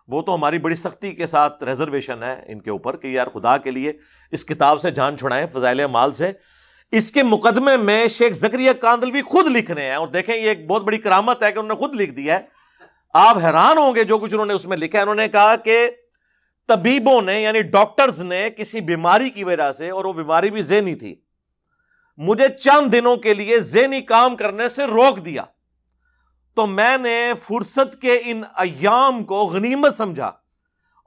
وہ تو ہماری بڑی سختی کے ساتھ ریزرویشن ہے ان کے اوپر کہ یار خدا کے لیے اس کتاب سے جان چھڑائیں، فضائل اعمال سے۔ اس کے مقدمے میں شیخ زکریا کاندھلوی خود لکھ رہے ہیں، اور دیکھیں یہ ایک بہت بڑی کرامت ہے کہ انہوں نے خود لکھ دیا ہے۔ آپ حیران ہوں گے جو کچھ انہوں نے اس میں لکھا ہے۔ انہوں نے کہا کہ طبیبوں نے یعنی ڈاکٹرز نے کسی بیماری کی وجہ سے، اور وہ بیماری بھی ذہنی تھی، مجھے چند دنوں کے لیے ذہنی کام کرنے سے روک دیا، تو میں نے فرصت کے ان ایام کو غنیمت سمجھا،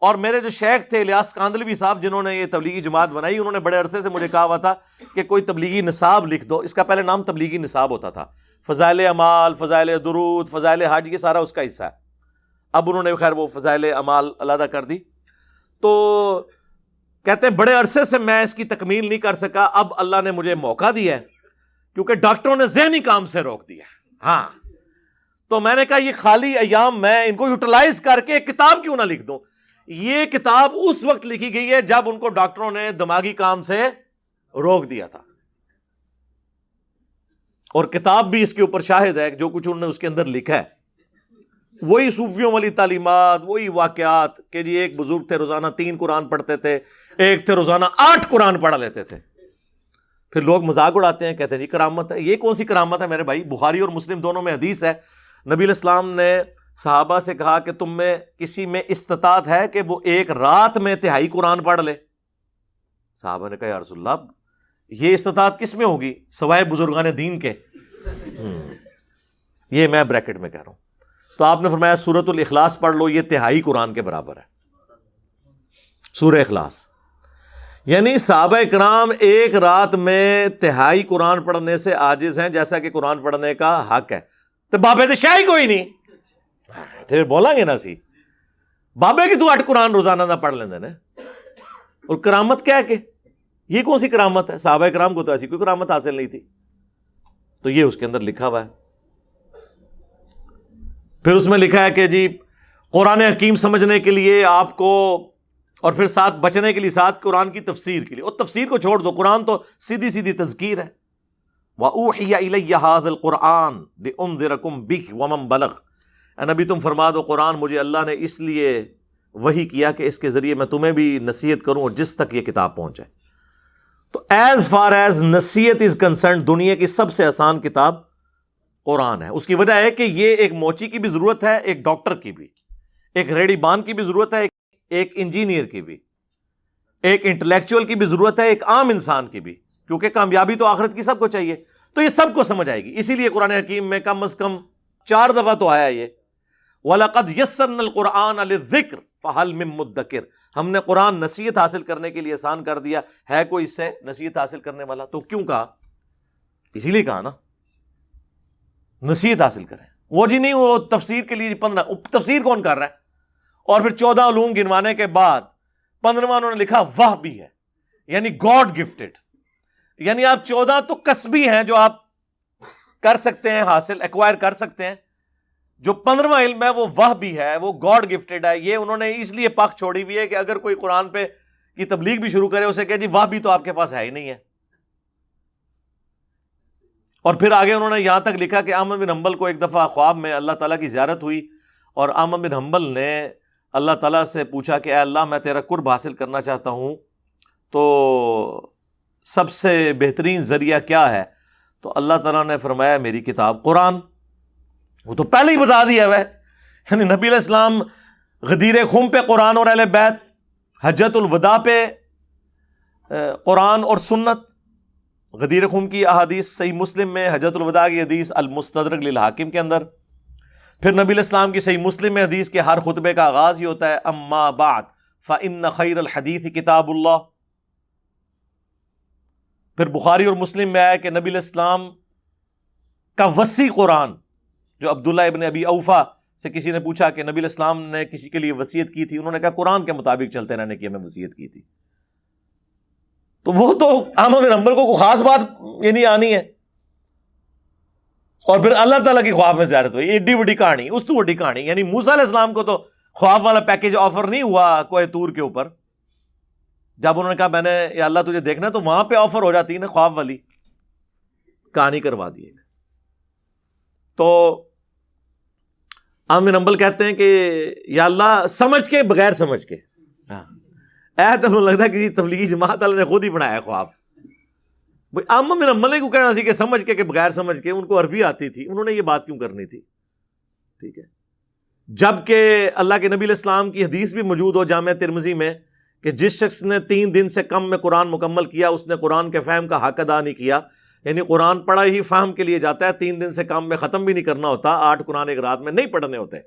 اور میرے جو شیخ تھے الیاس کاندھلوی صاحب جنہوں نے یہ تبلیغی جماعت بنائی، انہوں نے بڑے عرصے سے مجھے کہا ہوا تھا کہ کوئی تبلیغی نصاب لکھ دو۔ اس کا پہلے نام تبلیغی نصاب ہوتا تھا، فضائل اعمال، فضائل درود، فضائل حج، یہ سارا اس کا حصہ ہے۔ اب انہوں نے خیر وہ فضائل اعمال علیحدہ کر دی۔ تو کہتے ہیں بڑے عرصے سے میں اس کی تکمیل نہیں کر سکا، اب اللہ نے مجھے موقع دیا ہے کیونکہ ڈاکٹروں نے ذہنی کام سے روک دیا۔ ہاں، تو میں نے کہا یہ خالی ایام میں ان کو یوٹیلائز کر کے ایک کتاب کیوں نہ لکھ دوں۔ یہ کتاب اس وقت لکھی گئی ہے جب ان کو ڈاکٹروں نے دماغی کام سے روک دیا تھا، اور کتاب بھی اس کے اوپر شاہد ہے جو کچھ انہوں نے اس کے اندر لکھا ہے وہی صوفیوں والی تعلیمات، وہی واقعات کہ جی ایک بزرگ تھے روزانہ 3 قرآن پڑھتے تھے، ایک تھے روزانہ 8 قرآن پڑھا لیتے تھے۔ پھر لوگ مذاق اڑاتے ہیں، کہتے ہیں جی کرامت ہے۔ یہ کون سی کرامت ہے میرے بھائی؟ بخاری اور مسلم دونوں میں حدیث ہے، نبی علیہ السلام نے صحابہ سے کہا کہ تم میں کسی میں استطاعت ہے کہ وہ ایک رات میں 1/3 قرآن پڑھ لے؟ صحابہ نے کہا یا رسول اللہ یہ استطاعت کس میں ہوگی سوائے بزرگان دین کے؟ یہ میں بریکٹ میں کہہ رہا ہوں۔ تو آپ نے فرمایا سورۃ الاخلاص پڑھ لو، یہ 1/3 قرآن کے برابر ہے، سورہ اخلاص۔ یعنی صحابہ کرام ایک رات میں 1/3 قرآن پڑھنے سے عاجز ہیں، جیسا کہ قرآن پڑھنے کا حق ہے۔ تو بابے تو شاہی کوئی نہیں پھر بولا گے نا سی بابے کی تو 8 قرآن روزانہ نہ پڑھ لیندے نا۔ اور کرامت کیا ہے کہ یہ کون سی کرامت ہے؟ صحابہ کرام کو تو ایسی کوئی کرامت حاصل نہیں تھی۔ تو یہ اس کے اندر لکھا ہوا ہے۔ پھر اس میں لکھا ہے کہ جی قرآن حکیم سمجھنے کے لیے آپ کو، اور پھر ساتھ بچنے کے لیے ساتھ قرآن کی تفسیر کے لیے، اور تفسیر کو چھوڑ دو، قرآن تو سیدھی سیدھی تذکیر ہے۔ وَأُوحِيَ إِلَيَّ هَذَا الْقُرْآنُ لِأُنذِرَكُم بِهِ وَمَن بَلَغَ۔ اے نبی تم فرما دو قرآن مجھے اللہ نے اس لیے وحی کیا کہ اس کے ذریعے میں تمہیں بھی نصیحت کروں اور جس تک یہ کتاب پہنچے۔ تو ایز فار ایز نصیحت از کنسرنڈ دنیا کی سب سے آسان کتاب قرآن ہے۔ اس کی وجہ ہے کہ یہ ایک موچی کی بھی ضرورت ہے، ایک ڈاکٹر کی بھی، ایک ریڑی بان کی بھی ضرورت ہے، ایک انجینئر کی بھی، ایک انٹلیکچوئل کی بھی ضرورت ہے، ایک عام انسان کی بھی، کیونکہ کامیابی تو آخرت کی سب کو چاہیے۔ تو یہ سب کو سمجھ آئے گی، اسی لیے قرآن حکیم میں کم از کم 4 دفعہ تو آیا یہ وَلَقَدْ يَسَّرْنَا الْقُرْآنَ لِلذِّكْرِ فَهَلْ مِن مُدَّكِرٍ۔ ہم نے قرآن نصیحت حاصل کرنے کے لیے آسان کر دیا، ہے کوئی اس سے نصیحت حاصل کرنے والا؟ تو کیوں کہا؟ اسی لیے کہا نا نصیحت حاصل کریں۔ وہ جی نہیں وہ تفسیر کے لیے 15، تفسیر کون کر رہا ہے؟ اور پھر 14 علوم گنوانے کے بعد 15واں انہوں نے لکھا وہ بھی ہے، یعنی گاڈ گفٹڈ۔ یعنی آپ 14 تو کسبی ہیں جو آپ کر سکتے ہیں حاصل، ایکوائر کر سکتے ہیں، جو 15واں علم ہے وہ بھی ہے، وہ گاڈ گفٹڈ ہے۔ یہ انہوں نے اس لیے پاک چھوڑی ہوئی ہے کہ اگر کوئی قرآن پہ کی تبلیغ بھی شروع کرے اسے کہ جی بھی تو آپ کے پاس ہے ہی نہیں ہے۔ اور پھر آگے انہوں نے یہاں تک لکھا کہ احمد بن حنبل کو ایک دفعہ خواب میں اللہ تعالیٰ کی زیارت ہوئی، اور احمد بن حنبل نے اللہ تعالیٰ سے پوچھا کہ اے اللہ میں تیرا قرب حاصل کرنا چاہتا ہوں، تو سب سے بہترین ذریعہ کیا ہے؟ تو اللہ تعالیٰ نے فرمایا میری کتاب قرآن۔ وہ تو پہلے ہی بتا دیا ہے، یعنی نبی علیہ السلام غدیر خم پہ قرآن اور اہل بیت، حجت الوداع پہ قرآن اور سنت، غدیر خم کی احادیث صحیح مسلم میں، حجت الوداع کی حدیث المستدرک للحاکم کے اندر، پھر نبی علیہ السلام کی صحیح مسلم میں حدیث کے ہر خطبے کا آغاز ہی ہوتا ہے اما بعد فإن خیر الحدیث کتاب اللہ۔ پھر بخاری اور مسلم میں آیا کہ نبی علیہ السلام کا وصی قرآن، جو عبداللہ ابن ابی اوفا سے کسی نے پوچھا کہ نبی علیہ السلام نے کسی کے لیے وصیت کی تھی، انہوں نے کہا قرآن کے مطابق چلتے رہنے کی ہمیں وصیت کی تھی۔ تو وہ تو احمد بن حنبل کو خاص بات یہ نہیں آنی ہے۔ اور پھر اللہ تعالیٰ کی خواب میں زیارت ہوئی، ایڈی وڈی کہانی، اس تو وڈی کہانی، یعنی موسیٰ علیہ السلام کو تو خواب والا پیکج آفر نہیں ہوا کوہ طور کے اوپر، جب انہوں نے کہا میں نے یا اللہ تجھے دیکھنا تو وہاں پہ آفر ہو جاتی ہے نا خواب والی کہانی کروا دی۔ تو عام بن حنبل کہتے ہیں کہ یا اللہ سمجھ کے بغیر سمجھ کے. ایسا تو لگتا ہے کہ تبلیغی جماعت والے نے خود ہی بنایا خواب. عام بن حنبل کو کہنا سی کہ سمجھ کے کہ بغیر سمجھ کے. ان کو عربی آتی تھی, انہوں نے یہ بات کیوں کرنی تھی؟ ٹھیک ہے, جبکہ اللہ کے نبی علیہ السلام کی حدیث بھی موجود ہو جامع ترمذی میں کہ جس شخص نے 3 دن سے کم میں قرآن مکمل کیا اس نے قرآن کے فہم کا حق ادا نہیں کیا. یعنی قرآن پڑھا ہی فہم کے لیے جاتا ہے, 3 دن سے کم میں ختم بھی نہیں کرنا ہوتا, 8 قرآن ایک رات میں نہیں پڑھنے ہوتے.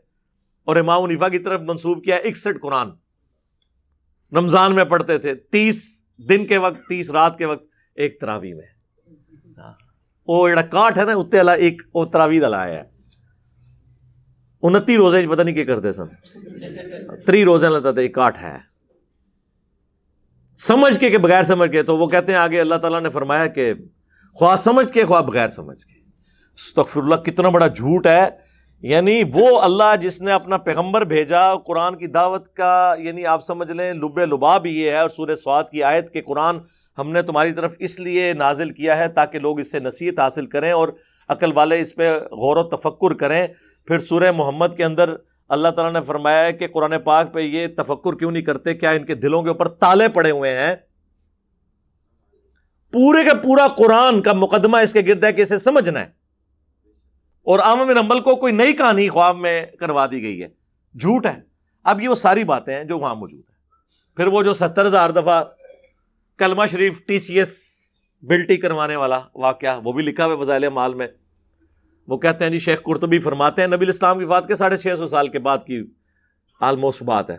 اور امام حنیفہ کی طرف منسوب کیا 61 قرآن رمضان میں پڑھتے تھے, 30 دن کے وقت 30 رات کے وقت ایک تراویح میں. وہ جڑا کاٹ ہے نا اتنے والا ایک وہ تراویح والا آیا ہے. 29 روزے پتہ نہیں کیا کرتے سن, 3 روزے لیتا تھا, ایک کاٹ ہے سمجھ کے کہ بغیر سمجھ کے. تو وہ کہتے ہیں آگے اللہ تعالیٰ نے فرمایا کہ خواہ سمجھ کے خواہ بغیر سمجھ کے. استغفر اللہ, کتنا بڑا جھوٹ ہے. یعنی وہ اللہ جس نے اپنا پیغمبر بھیجا قرآن کی دعوت کا, یعنی آپ سمجھ لیں لب لباب یہ ہے. اور سورہ صاد کی آیت کہ قرآن ہم نے تمہاری طرف اس لیے نازل کیا ہے تاکہ لوگ اس سے نصیحت حاصل کریں اور عقل والے اس پہ غور و تفکر کریں. پھر سورہ محمد کے اندر اللہ تعالیٰ نے فرمایا ہے کہ قرآن پاک پہ یہ تفکر کیوں نہیں کرتے, کیا ان کے دلوں کے اوپر تالے پڑے ہوئے ہیں؟ پورے کا پورا قرآن کا مقدمہ اس کے گرد ہے کہ اسے سمجھنا ہے. اور عام بن حنبل کو کوئی نئی کہانی خواب میں کروا دی گئی ہے, جھوٹ ہے. اب یہ وہ ساری باتیں ہیں جو وہاں موجود ہیں. پھر وہ جو 70,000 دفعہ کلمہ شریف TCS بلٹی کروانے والا واقعہ, وہ بھی لکھا ہوا فضائل اعمال میں. وہ کہتے ہیں جی شیخ قرطبی فرماتے ہیں نبی الاسلام کی وفات کے 650 سال کے بعد کی آلموسٹ بات ہے.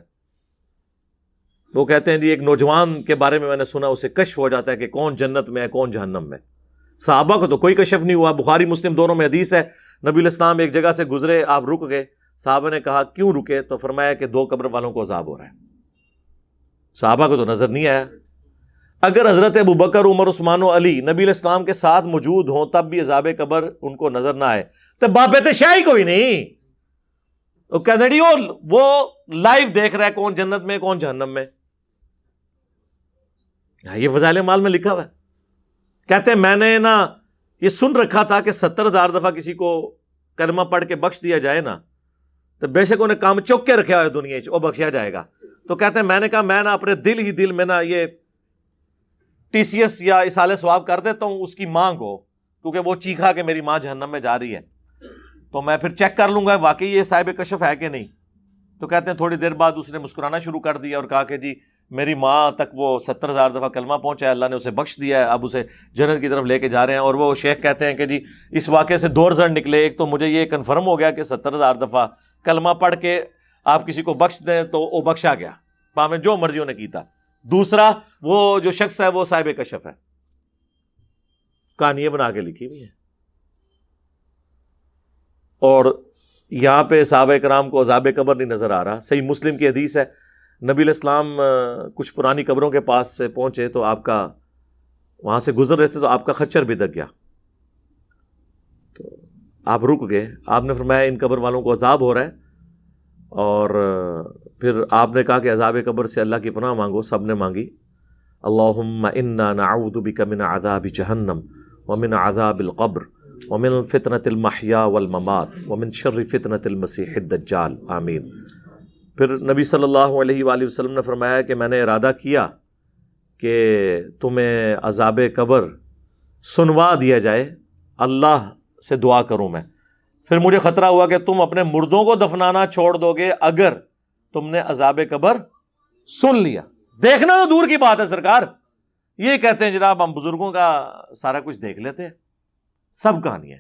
وہ کہتے ہیں جی ایک نوجوان کے بارے میں نے سنا, اسے کشف ہو جاتا ہے کہ کون جنت میں ہے کون جہنم میں. صحابہ کو تو کوئی کشف نہیں ہوا. بخاری مسلم دونوں میں حدیث ہے, نبی الاسلام ایک جگہ سے گزرے, آپ رک گئے. صحابہ نے کہا کیوں رکے؟ تو فرمایا کہ 2 قبر والوں کو عذاب ہو رہا ہے. صحابہ کو تو نظر نہیں آیا. اگر حضرت ابوبکر عمر عثمان و علی نبی علیہ السلام کے ساتھ موجود ہوں تب بھی عذاب قبر ان کو نظر نہ آئے تو بابت شاہی کوئی نہیں. وہ کہتے ہیں وہ لائیو دیکھ رہا ہے کون جنت میں کون جہنم میں. یہ فضائل اعمال میں لکھا ہوا ہے. کہتے ہیں میں نے نا یہ سن رکھا تھا کہ 70,000 دفعہ کسی کو کلمہ پڑھ کے بخش دیا جائے نا تو بے شک انہیں کام چوک کے رکھا ہوا ہے دنیا وہ بخشا جائے گا. تو کہتے ہیں میں نے کہا میں نا اپنے دل میں نا یہ TCS یا اصالہ ثواب کر دیتا ہوں اس کی ماں کو, کیونکہ وہ چیخا کہ میری ماں جہنم میں جا رہی ہے, تو میں پھر چیک کر لوں گا واقعی یہ صاحب کشف ہے کہ نہیں. تو کہتے ہیں تھوڑی دیر بعد اس نے مسکرانا شروع کر دیا اور کہا کہ جی میری ماں تک وہ 70,000 دفعہ کلمہ پہنچا ہے, اللہ نے اسے بخش دیا ہے, اب اسے جنت کی طرف لے کے جا رہے ہیں. اور وہ شیخ کہتے ہیں کہ جی اس واقعے سے 2 رزلٹ نکلے. ایک تو مجھے یہ کنفرم ہو گیا کہ 70,000 دفعہ کلمہ پڑھ کے آپ کسی کو بخش دیں تو وہ بخشا گیا, پاویں جو مرضی انہیں کیتا. دوسرا وہ جو شخص ہے وہ صاحب کشف ہے. کہانی بنا کے لکھی ہوئی ہے. اور یہاں پہ صحابہ کرام کو عذاب قبر نہیں نظر آ رہا. صحیح مسلم کی حدیث ہے, نبی علیہ السلام کچھ پرانی قبروں کے پاس سے پہنچے تو آپ کا وہاں سے گزر رہے تھے تو آپ کا خچر بھی دک گیا, تو آپ رک گئے. آپ نے فرمایا ان قبر والوں کو عذاب ہو رہا ہے. اور پھر آپ نے کہا کہ عذاب قبر سے اللہ کی پناہ مانگو. سب نے مانگی. اللہم انا نعوذ بک من عذاب جہنم ومن عذاب القبر ومن فتنة المحیا والممات ومن شر فتنة المسیح الدجال آمین. پھر نبی صلی اللہ علیہ وآلہ وسلم نے فرمایا کہ میں نے ارادہ کیا کہ تمہیں عذاب قبر سنوا دیا جائے, اللہ سے دعا کروں میں. پھر مجھے خطرہ ہوا کہ تم اپنے مردوں کو دفنانا چھوڑ دو گے اگر تم نے عذاب قبر سن لیا. دیکھنا تو دور کی بات ہے سرکار, یہ کہتے ہیں جناب ہم بزرگوں کا سارا کچھ دیکھ لیتے ہیں, سب کہانی ہے.